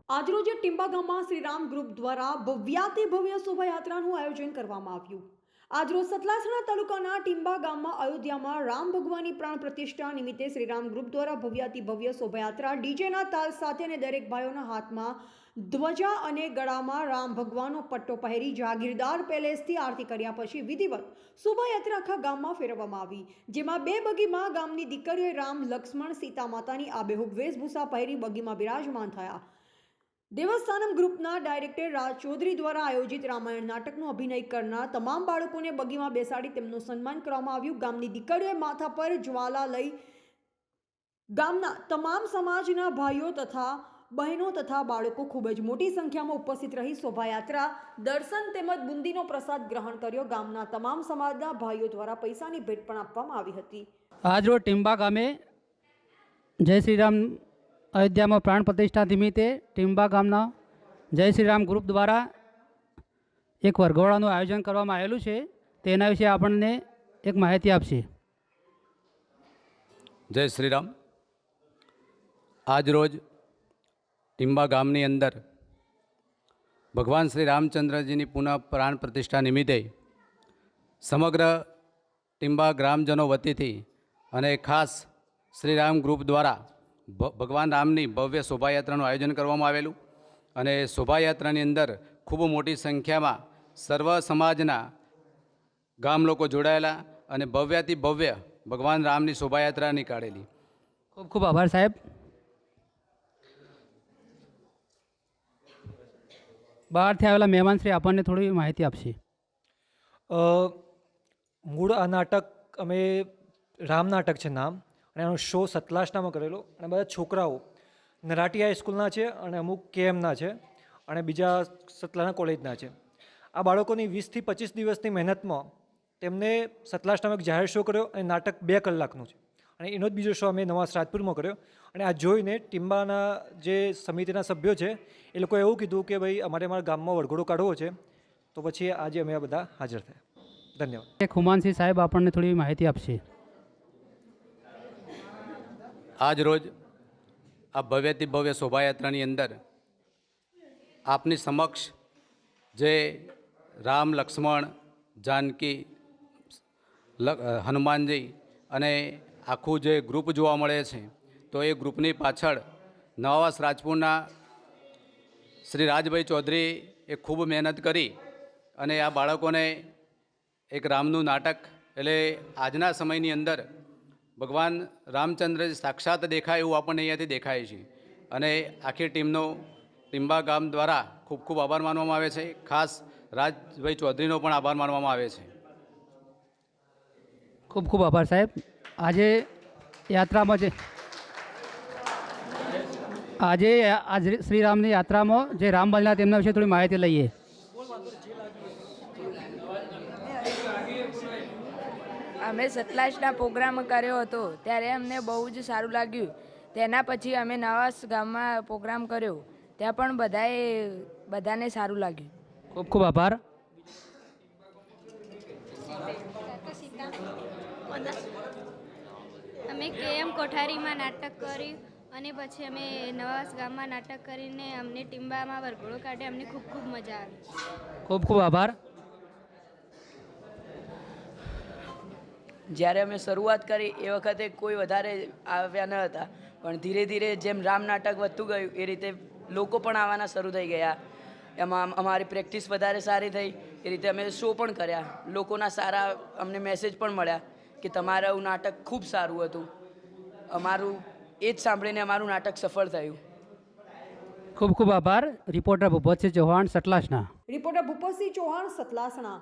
આજરોજ ટીંબા ગામમાં શ્રીરામ ગ્રુપ દ્વારા ભવ્યાતિ ભવ્ય શોભાયાત્રાનું આયોજન કરવામાં આવ્યું. આજરોજ સતલાસણા તાલુકાના ટીંબા ગામમાં અયોધ્યામાં રામ ભગવાનની પ્રાણ પ્રતિષ્ઠા નિમિત્તે શ્રીરામ ગ્રુપ દ્વારા ભવ્યાતિ ભવ્ય શોભાયાત્રા ડીજેના તાલ સાથે અને દરેક ભાઈઓના હાથમાં ધ્વજા અને ગળામાં રામ ભગવાનનો પટ્ટો પહેરી જાગીરદાર પેલેસથી આરતી કર્યા પછી વિધિવત શોભાયાત્રા આખા ગામમાં ફેરવવામાં આવી, જેમાં બે બગીમાં ગામની દીકરીઓએ રામ લક્ષ્મણ સીતા માતાની આબેહૂબ વેશભૂષા પહેરી બગીમાં બિરાજમાન થયા. દેવસ્થાનમ ગ્રુપના ડાયરેક્ટર રાજ ચૌધરી દ્વારા આયોજિત રામાયણ નાટકનો અભિનય કરનાર તમામ બાળકોને બગીમાં બેસાડી તેમનું સન્માન કરવામાં આવ્યું. ગામની દીકરીઓએ માથા પર જ્વાલા લઈ ગામના તમામ સમાજના ભાઈઓ તથા બહેનો તથા બાળકો ખૂબ જ મોટી સંખ્યામાં ઉપસ્થિત રહી શોભાયાત્રા દર્શન તેમજ બુંદીનો પ્રસાદ ગ્રહણ કર્યો. ગામના તમામ સમાજના ભાઈઓ દ્વારા પૈસાની ભેટ પણ આપવામાં આવી હતી. આજરોજ ટીંબા ગામે જય શ્રીરામ અયોધ્યામાં પ્રાણ પ્રતિષ્ઠા નિમિત્તે ટીંબા ગામના જય શ્રીરામ ગ્રુપ દ્વારા એક વરઘોડાનું આયોજન કરવામાં આવેલું છે. તેના વિશે આપણને એક માહિતી આપશે. જય શ્રીરામ. આજરોજ ટીંબા ગામની અંદર ભગવાન શ્રી રામચંદ્રજીની પુનઃ પ્રાણ પ્રતિષ્ઠા નિમિત્તે સમગ્ર ટીંબા ગ્રામજનો વતીથી અને ખાસ શ્રીરામ ગ્રુપ દ્વારા ભગવાન રામની ભવ્ય શોભાયાત્રાનું આયોજન કરવામાં આવેલું અને શોભાયાત્રાની અંદર ખૂબ મોટી સંખ્યામાં સર્વ સમાજના ગામ લોકો જોડાયેલા અને ભવ્યાતિ ભવ્ય ભગવાન રામની શોભાયાત્રા નીકાળેલી. ખૂબ ખૂબ આભાર સાહેબ. બહારથી આવેલા મહેમાનશ્રી આપણને થોડી માહિતી આપશે. મૂળ આ નાટક અમે રામ નાટક છે નામ, અને એનો શો સતલાસણામાં કરેલો, અને બધા છોકરાઓ નરાટી હાઈસ્કૂલના છે અને અમુક કેએમના છે અને બીજા સતલાસણા કોલેજના છે. આ બાળકોની 20થી 25 દિવસની મહેનતમાં તેમને સતલાસણામાં એક જાહેર શો કર્યો અને નાટક 2 કલાકનું છે, અને એનો જ બીજો શો અમે નવા રાજપુરમાં કર્યો. અને આ જોઈને ટીંબાના જે સમિતિના સભ્યો છે એ લોકોએ એવું કીધું કે ભાઈ અમારા ગામમાં વરઘોડો કાઢવો છે, તો પછી આજે અમે આ બધા હાજર થયા. ધન્યવાદ. ખુમાનસિંહ સાહેબ આપણને થોડી માહિતી આપશે. આજ રોજ આ ભવ્યથી ભવ્ય શોભાયાત્રાની અંદર આપની સમક્ષ જે રામ લક્ષ્મણ જાનકી હનુમાનજી અને આખું જે ગ્રુપ જોવા મળે છે, તો એ ગ્રુપની પાછળ નવાવાસ રાજપુરના શ્રી રાજભાઈ ચૌધરી એ ખૂબ મહેનત કરી અને આ બાળકોને એક રામનું નાટક, એટલે આજના સમયની અંદર ભગવાન રામચંદ્ર સાક્ષાત દેખાય એવું આપણને અહીંયાથી દેખાય છે. અને આખી ટીમનો ટીંબા ગામ દ્વારા ખૂબ ખૂબ આભાર માનવામાં આવે છે. ખાસ રાજભાઈ ચૌધરીનો પણ આભાર માનવામાં આવે છે. ખૂબ ખૂબ આભાર સાહેબ. આજે યાત્રામાં આજે શ્રીરામની યાત્રામાં જે રામ બન્યા તેમના વિશે થોડી માહિતી લઈએ. અમે સતલાસના પ્રોગ્રામ કર્યો હતો ત્યારે અમને બહુ જ સારું લાગ્યું. તેના પછી અમે નવા ગામમાં પ્રોગ્રામ કર્યો, ત્યાં પણ બધાને સારું લાગ્યું. ખૂબ ખૂબ આભાર. અમે કેએમ કોઠારીમાં નાટક કર્યું અને પછી અમે નવાસ ગામમાં નાટક કરીને અમને ટીંબામાં વરઘોડો કાઢ્યો. અમને ખૂબ ખૂબ મજા આવી. ખૂબ ખૂબ આભાર. જ્યારે અમે શરૂઆત કરી એ વખતે કોઈ વધારે આવ્યા ન હતા, પણ ધીરે ધીરે જેમ રામ નાટક વધતું ગયું એ રીતે લોકો પણ આવવાના શરૂ થઈ ગયા. એમાં અમારી પ્રેક્ટિસ વધારે સારી થઈ, એ રીતે અમે શો પણ કર્યા. લોકોના સારા અમને મેસેજ પણ મળ્યા કે તમારું નાટક ખૂબ સારું હતું. અમારું એ જ સાંભળીને અમારું નાટક સફળ થયું. ખૂબ ખૂબ આભાર. રિપોર્ટર ભૂપતસિંહ ચૌહાણ, સતલાસણા. રિપોર્ટર ભૂપતસિંહ ચૌહાણ, સતલાસણા.